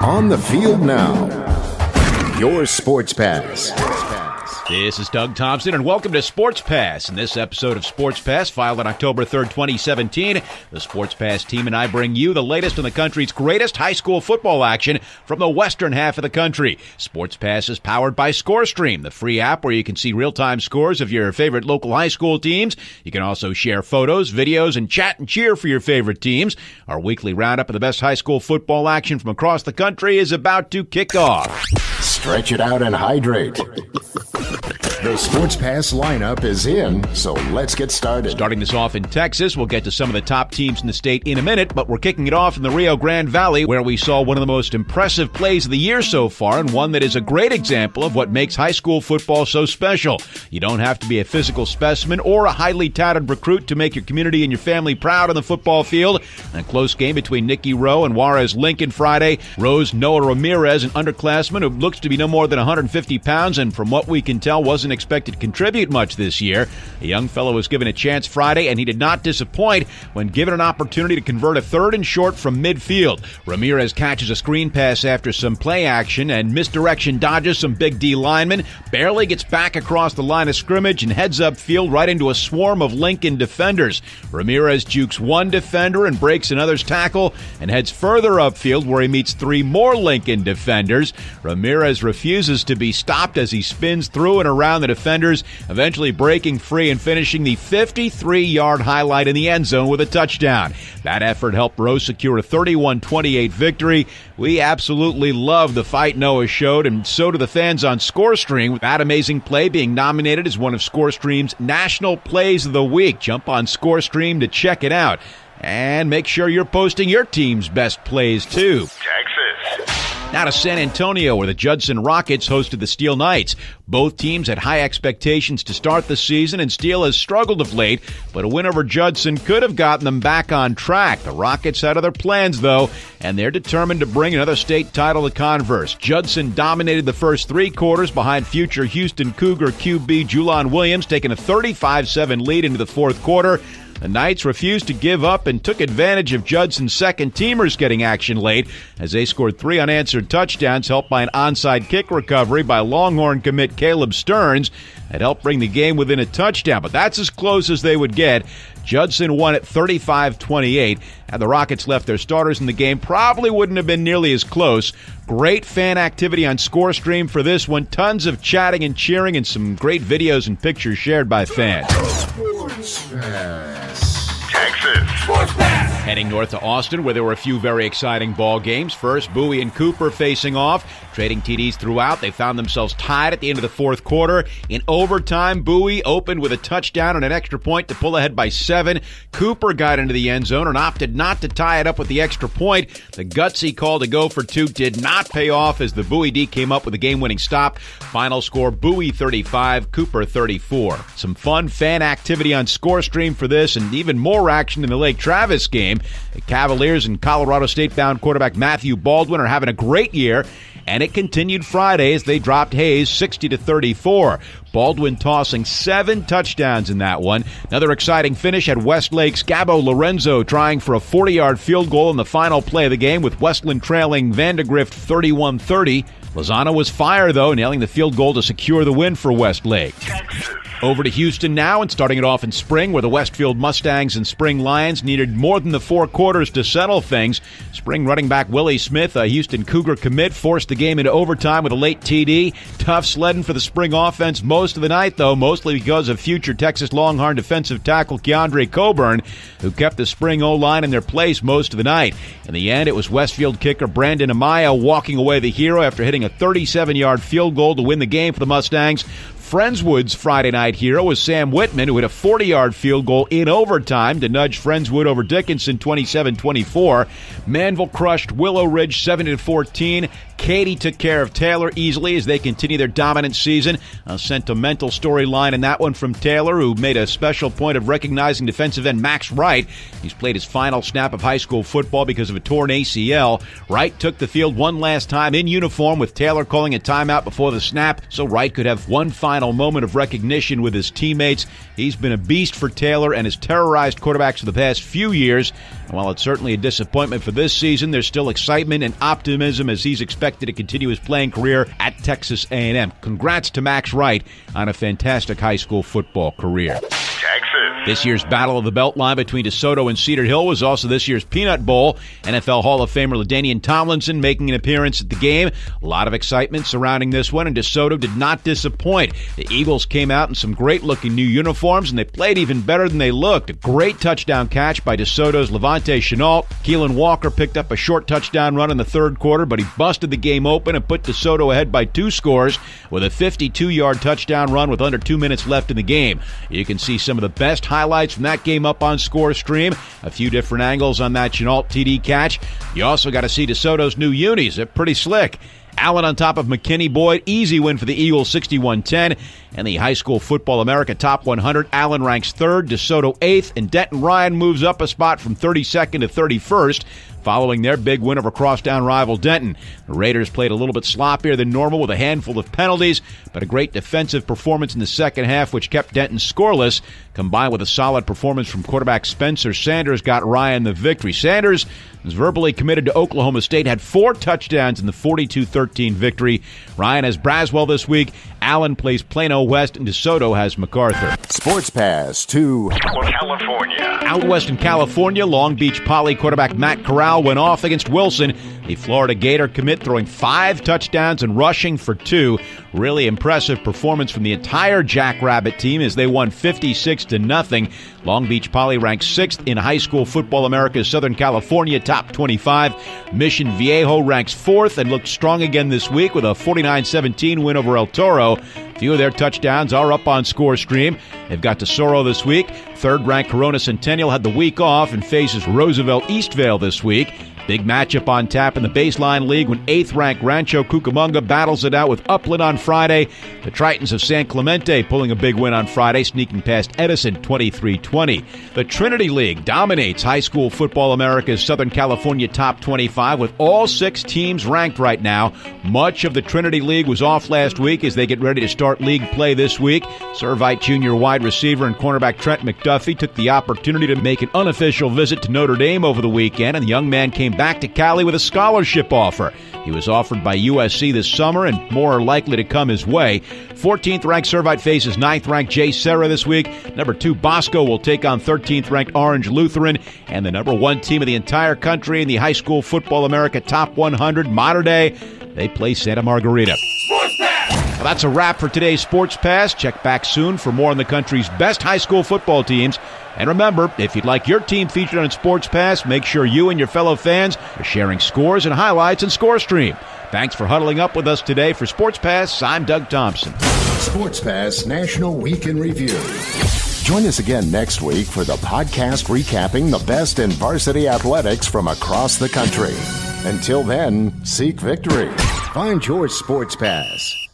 On the field now, your Sports Pass. This is Doug Thompson, and welcome to Sports Pass. In this episode of Sports Pass, filed on October 3rd, 2017, the Sports Pass team and I bring you the latest in the country's greatest high school football action from the western half of the country. Sports Pass is powered by ScoreStream, the free app where you can see real-time scores of your favorite local high school teams. You can also share photos, videos, and chat and cheer for your favorite teams. Our weekly roundup of the best high school football action from across the country is about to kick off. Stretch it out and hydrate. The Sports Pass lineup is in, so let's get started. Starting this off in Texas, we'll get to some of the top teams in the state in a minute, but we're kicking it off in the Rio Grande Valley, where we saw one of the most impressive plays of the year so far, and one that is a great example of what makes high school football so special. You don't have to be a physical specimen or a highly touted recruit to make your community and your family proud on the football field. A close game between Nicky Rowe and Juarez Lincoln Friday. Rowe's Noah Ramirez, an underclassman who looks to be no more than 150 pounds, and from what we can tell, wasn't expected to contribute much this year. A young fellow was given a chance Friday, and he did not disappoint when given an opportunity to convert a third and short from midfield. Ramirez catches a screen pass after some play action and misdirection dodges some big D linemen, barely gets back across the line of scrimmage and heads upfield right into a swarm of Lincoln defenders. Ramirez jukes one defender and breaks another's tackle and heads further upfield where he meets three more Lincoln defenders. Ramirez refuses to be stopped as he spins through and around the defenders, eventually breaking free and finishing the 53-yard highlight in the end zone with a touchdown. That effort helped Rowe secure a 31-28 victory. We absolutely love the fight Noah showed, and so do the fans on ScoreStream, with that amazing play being nominated as one of ScoreStream's National Plays of the Week. Jump on ScoreStream to check it out. And make sure you're posting your team's best plays, too. Texas. Now to San Antonio, where the Judson Rockets hosted the Steel Knights. Both teams had high expectations to start the season, and Steel has struggled of late, but a win over Judson could have gotten them back on track. The Rockets had other plans, though, and they're determined to bring another state title to Converse. Judson dominated the first three quarters behind future Houston Cougar QB Julon Williams, taking a 35-7 lead into the fourth quarter. The Knights refused to give up and took advantage of Judson's second-teamers getting action late as they scored three unanswered touchdowns, helped by an onside kick recovery by Longhorn commit Caleb Stearns. That helped bring the game within a touchdown, but that's as close as they would get. Judson won at 35-28. Had the Rockets left their starters in the game, probably wouldn't have been nearly as close. Great fan activity on ScoreStream for this one. Tons of chatting and cheering and some great videos and pictures shared by fans. Sports Pass. Texas. Sports Pass. Heading north to Austin, where there were a few very exciting ball games. First, Bowie and Cooper facing off. Trading TDs throughout, they found themselves tied at the end of the fourth quarter. In overtime, Bowie opened with a touchdown and an extra point to pull ahead by 7. Cooper got into the end zone and opted not to tie it up with the extra point. The gutsy call to go for 2 did not pay off as the Bowie D came up with a game-winning stop. Final score, Bowie 35, Cooper 34. Some fun fan activity on ScoreStream for this, and even more action in the Lake Travis game. The Cavaliers and Colorado State-bound quarterback Matthew Baldwin are having a great year, and it continued Friday as they dropped Hayes 60-34. Baldwin tossing 7 touchdowns in that one. Another exciting finish at Westlake's Gabo Lorenzo trying for a 40-yard field goal in the final play of the game, with Westland trailing Vandergrift 31-30. Lozano was fire, though, nailing the field goal to secure the win for Westlake. Over to Houston now, and starting it off in spring, where the Westfield Mustangs and Spring Lions needed more than the 4 quarters to settle things. Spring running back Willie Smith, a Houston Cougar commit, forced the game into overtime with a late TD. Tough sledding for the Spring offense most of the night, though, mostly because of future Texas Longhorn defensive tackle Keandre Coburn, who kept the Spring O-line in their place most of the night. In the end, it was Westfield kicker Brandon Amaya walking away the hero after hitting a 37-yard field goal to win the game for the Mustangs. Friendswood's Friday night hero was Sam Whitman, who hit a 40-yard field goal in overtime to nudge Friendswood over Dickinson 27-24. Manville crushed Willow Ridge 7-14. Katy took care of Taylor easily as they continue their dominant season. A sentimental storyline in that one from Taylor, who made a special point of recognizing defensive end Max Wright. He's played his final snap of high school football because of a torn ACL. Wright took the field one last time in uniform, with Taylor calling a timeout before the snap so Wright could have one final moment of recognition with his teammates. He's been a beast for Taylor and has terrorized quarterbacks for the past few years. And while it's certainly a disappointment for this season, there's still excitement and optimism as he's expected to continue his playing career at Texas A&M. Congrats to Max Wright on a fantastic high school football career. This year's Battle of the Beltline between DeSoto and Cedar Hill was also this year's Peanut Bowl. NFL Hall of Famer LaDainian Tomlinson making an appearance at the game. A lot of excitement surrounding this one, and DeSoto did not disappoint. The Eagles came out in some great-looking new uniforms, and they played even better than they looked. A great touchdown catch by DeSoto's Levante Chenault. Keelan Walker picked up a short touchdown run in the third quarter, but he busted the game open and put DeSoto ahead by 2 scores with a 52-yard touchdown run with under 2 minutes left in the game. You can see some of the best highlights from that game up on ScoreStream. A few different angles on that Chenault TD catch. You also got to see DeSoto's new unis. They're pretty slick. Allen on top of McKinney Boyd. Easy win for the Eagles, 61-10. And the High School Football America Top 100. Allen ranks 3rd, DeSoto 8th, and Denton Ryan moves up a spot from 32nd to 31st. Following their big win over crosstown rival Denton. The Raiders played a little bit sloppier than normal with a handful of penalties, but a great defensive performance in the second half, which kept Denton scoreless, combined with a solid performance from quarterback Spencer Sanders, got Ryan the victory. Sanders is verbally committed to Oklahoma State, had 4 touchdowns in the 42-13 victory. Ryan has Braswell this week. Allen plays Plano West, and DeSoto has MacArthur. Sports Pass to California. Out west in California, Long Beach Poly quarterback Matt Corral went off against Wilson. The Florida Gator commit throwing 5 touchdowns and rushing for 2. Really impressive performance from the entire Jackrabbit team as they won 56-0. Long Beach Poly ranks 6th in High School Football America's Southern California Top 25. Mission Viejo ranks 4th and looked strong again this week with a 49-17 win over El Toro. A few of their touchdowns are up on ScoreStream. They've got Tesoro this week. 3rd-ranked Corona Centennial had the week off and faces Roosevelt Eastvale this week. Big matchup on tap in the Baseline League when 8th-ranked Rancho Cucamonga battles it out with Upland on Friday. The Tritons of San Clemente pulling a big win on Friday, sneaking past Edison 23-20. The Trinity League dominates High School Football America's Southern California Top 25 with all 6 teams ranked right now. Much of the Trinity League was off last week as they get ready to start league play this week. Servite Junior wide receiver and cornerback Trent McDuffie took the opportunity to make an unofficial visit to Notre Dame over the weekend, and the young man came back to Cali with a scholarship offer. He was offered by USC this summer and more are likely to come his way. 14th-ranked Servite faces 9th-ranked Jay Serra this week. Number 2 Bosco will take on 13th-ranked Orange Lutheran. And the number 1 team of the entire country in the High School Football America Top 100, Mater Dei, they play Santa Margarita. Well, that's a wrap for today's Sports Pass. Check back soon for more on the country's best high school football teams. And remember, if you'd like your team featured on Sports Pass, make sure you and your fellow fans are sharing scores and highlights in ScoreStream. Thanks for huddling up with us today. For Sports Pass, I'm Doug Thompson. Sports Pass National Week in Review. Join us again next week for the podcast recapping the best in varsity athletics from across the country. Until then, seek victory. Find your Sports Pass.